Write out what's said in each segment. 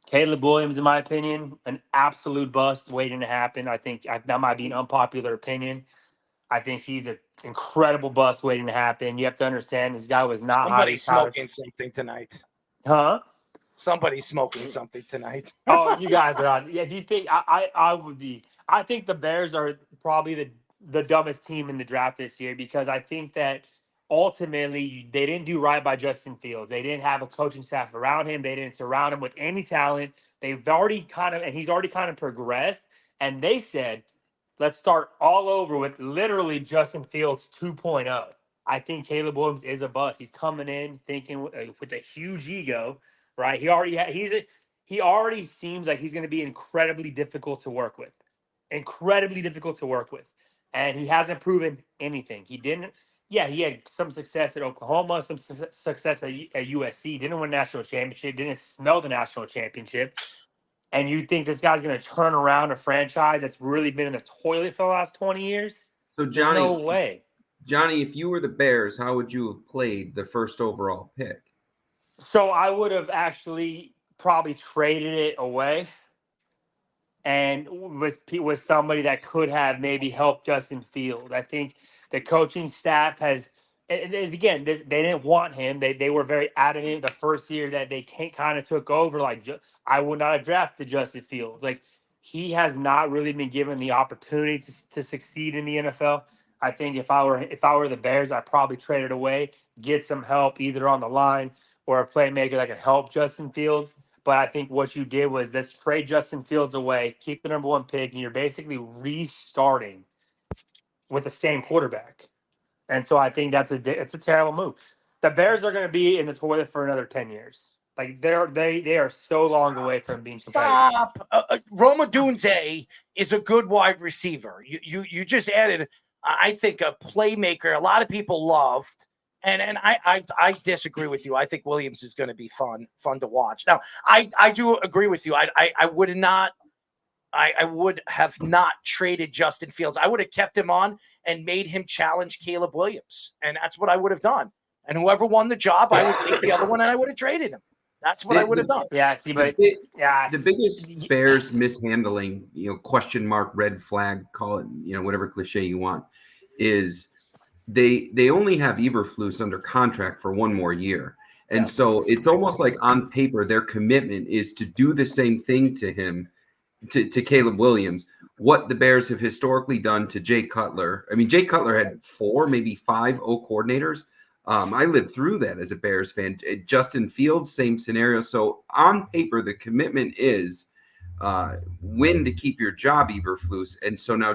Caleb Williams, in my opinion, an absolute bust waiting to happen. I think that might be an unpopular opinion. I think he's an incredible bust waiting to happen. You have to understand this guy was not highly Somebody's touted. smoking something tonight. Huh? Somebody's smoking something tonight. Oh, you guys are on. Yeah, if you think I would be, I think the Bears are probably the dumbest team in the draft this year because I think that ultimately they didn't do right by Justin Fields. They didn't have a coaching staff around him. They didn't surround him with any talent. They've already and he's already kind of progressed. And they said, let's start all over with literally Justin Fields 2.0. I think Caleb Williams is a bust. He's coming in thinking with a huge ego, right? He already seems like he's going to be incredibly difficult to work with. Incredibly difficult to work with. And he hasn't proven anything. He didn't. Yeah, he had some success at Oklahoma, some success at USC. Didn't win national championship. Didn't smell the national championship. And you think this guy's going to turn around a franchise that's really been in the toilet for the last 20 years? So, Johnny, there's no way. Johnny, if you were the Bears, how would you have played the first overall pick? So I would have actually probably traded it away and with somebody that could have maybe helped Justin Fields. I think the coaching staff has, and again, they didn't want him. They were very adamant the first year that they kind of took over. Like, I would not have drafted Justin Fields. Like, he has not really been given the opportunity to succeed in the NFL. I think if I were the Bears, I'd probably trade it away, get some help either on the line or a playmaker that can help Justin Fields. But I think what you did was let's trade Justin Fields away, keep the number one pick, and you're basically restarting with the same quarterback. And so I think it's a terrible move. The Bears are going to be in the toilet for another 10 years. Like they are so long away from being competitive. Stop. Rome Odunze is a good wide receiver. You just added, I think, a playmaker a lot of people loved. And I disagree with you. I think Williams is going to be fun to watch. Now, I do agree with you. I would have not traded Justin Fields. I would have kept him on and made him challenge Caleb Williams. And that's what I would have done. And whoever won the job, I would take the other one and I would have traded him. That's what I would have done. Yeah, see, but the biggest Bears mishandling, question mark, red flag, call it, whatever cliche you want, is they only have Eberflus under contract for one more year. And so it's almost like on paper, their commitment is to do the same thing to him, to Caleb Williams, what the Bears have historically done to Jay Cutler. I mean, Jay Cutler had 4, maybe 5 O coordinators. I lived through that as a Bears fan. Justin Fields, same scenario. So on paper, the commitment is win to keep your job, Eberflus. And so now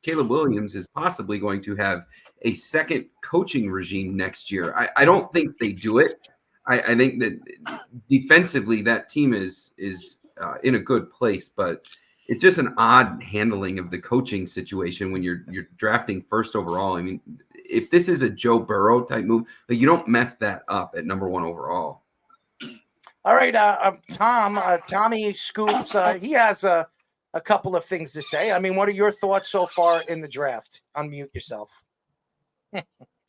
Caleb Williams is possibly going to have a second coaching regime next year. I don't think they do it. I think that defensively that team is in a good place, but it's just an odd handling of the coaching situation when you're drafting first overall. I mean, if this is a Joe Burrow type move, you don't mess that up at number 1 overall. All right, Tommy Scoops, he has a couple of things to say. I mean, what are your thoughts so far in the draft? Unmute yourself. No,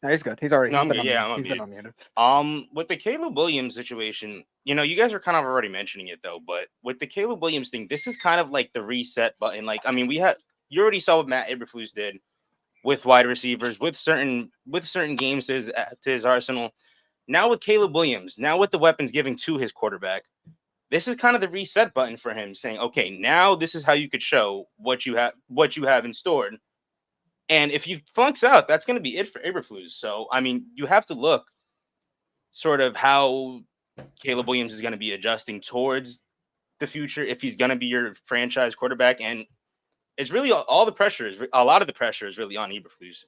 he's good. He's already I'm been unmuted. With the Caleb Williams situation, you guys are kind of already mentioning it though, but with the Caleb Williams thing, this is kind of like the reset button. Like, I mean, you already saw what Matt Eberflus did with wide receivers, with certain games to his arsenal. Now with Caleb Williams, now with the weapons given to his quarterback, this is kind of the reset button for him, saying, okay, now this is how you could show what you have in store. And if you flunks out, that's going to be it for Eberflus. So, I mean, you have to look sort of how Caleb Williams is going to be adjusting towards the future if he's going to be your franchise quarterback. And it's really a lot of the pressure is really on Eberflus.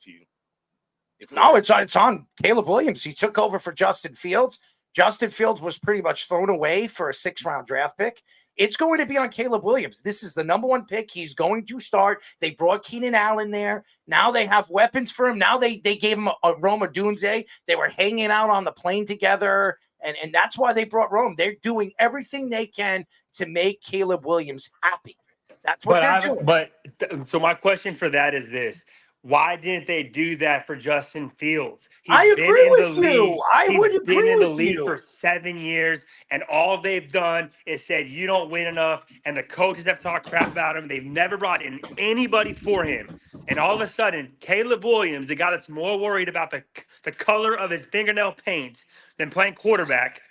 It's on Caleb Williams. He took over for Justin Fields. Justin Fields was pretty much thrown away for a 6th-round draft pick. It's going to be on Caleb Williams. This is the number 1 pick. He's going to start. They brought Keenan Allen there. Now they have weapons for him. Now they gave him a Rome Odunze. They were hanging out on the plane together, and that's why they brought Rome. They're doing everything they can to make Caleb Williams happy. That's what they're doing. So my question for that is this. Why didn't they do that for Justin Fields? I agree with you. I would He's been agree in the with league you. for 7 years, and all they've done is said you don't win enough, and the coaches have talked crap about him. They've never brought in anybody for him. And all of a sudden, Caleb Williams, the guy that's more worried about the color of his fingernail paint than playing quarterback,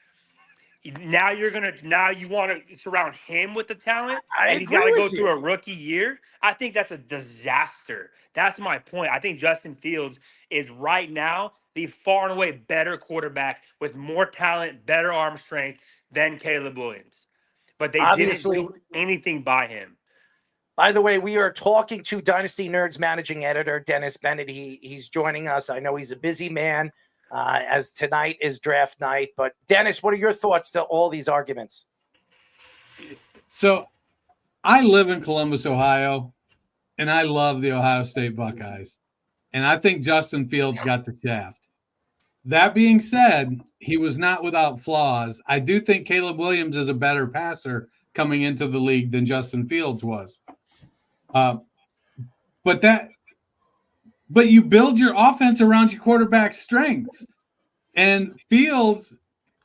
now you want to surround him with the talent, I and he's got agree to go with through you. a rookie year. I think that's a disaster. That's my point. I think Justin Fields is right now the far and away better quarterback with more talent, better arm strength than Caleb Williams. But they didn't Obviously. do anything by him. By the way, we are talking to Dynasty Nerds managing editor Dennis Bennett. He's joining us. I know he's a busy man, as tonight is draft night. But Dennis, what are your thoughts to all these arguments? So, I live in Columbus, Ohio, and I love the Ohio State Buckeyes. And I think Justin Fields got the shaft. That being said, he was not without flaws. I do think Caleb Williams is a better passer coming into the league than Justin Fields was. But you build your offense around your quarterback's strengths. And Fields,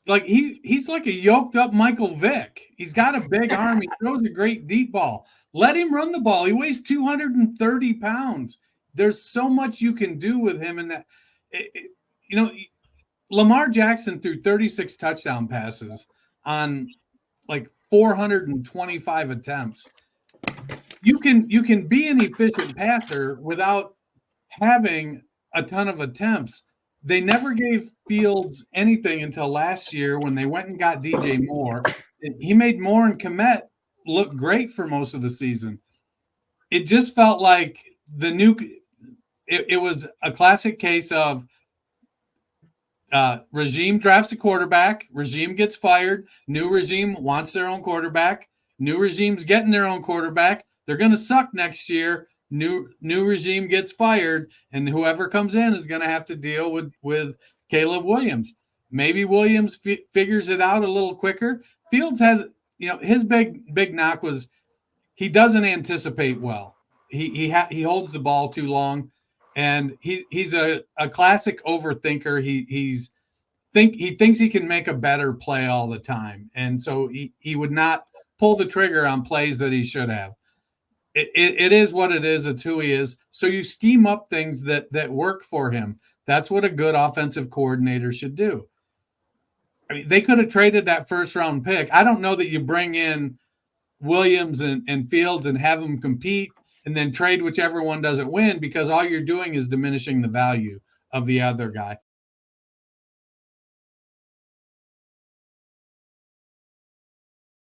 like he's like a yoked up Michael Vick. He's got a big arm. He throws a great deep ball. Let him run the ball. He weighs 230 pounds. There's so much you can do with him in that. Lamar Jackson threw 36 touchdown passes on like 425 attempts. You can be an efficient passer without having a ton of attempts. They never gave Fields anything until last year when they went and got DJ Moore. He made Moore and Kmet look great for most of the season. It just felt like it was a classic case of regime drafts a quarterback, regime gets fired, new regime wants their own quarterback, new regime's getting their own quarterback. They're going to suck next year. New regime gets fired, and whoever comes in is going to have to deal with Caleb Williams. Maybe Williams figures it out a little quicker. Fields has, his big knock was he doesn't anticipate well. He holds the ball too long, and he's a classic overthinker. He thinks he can make a better play all the time, and so he would not pull the trigger on plays that he should have. It is what it is. It's who he is. So you scheme up things that work for him. That's what a good offensive coordinator should do. I mean, they could have traded that first round pick. I don't know that you bring in Williams and Fields and have them compete and then trade whichever one doesn't win, because all you're doing is diminishing the value of the other guy.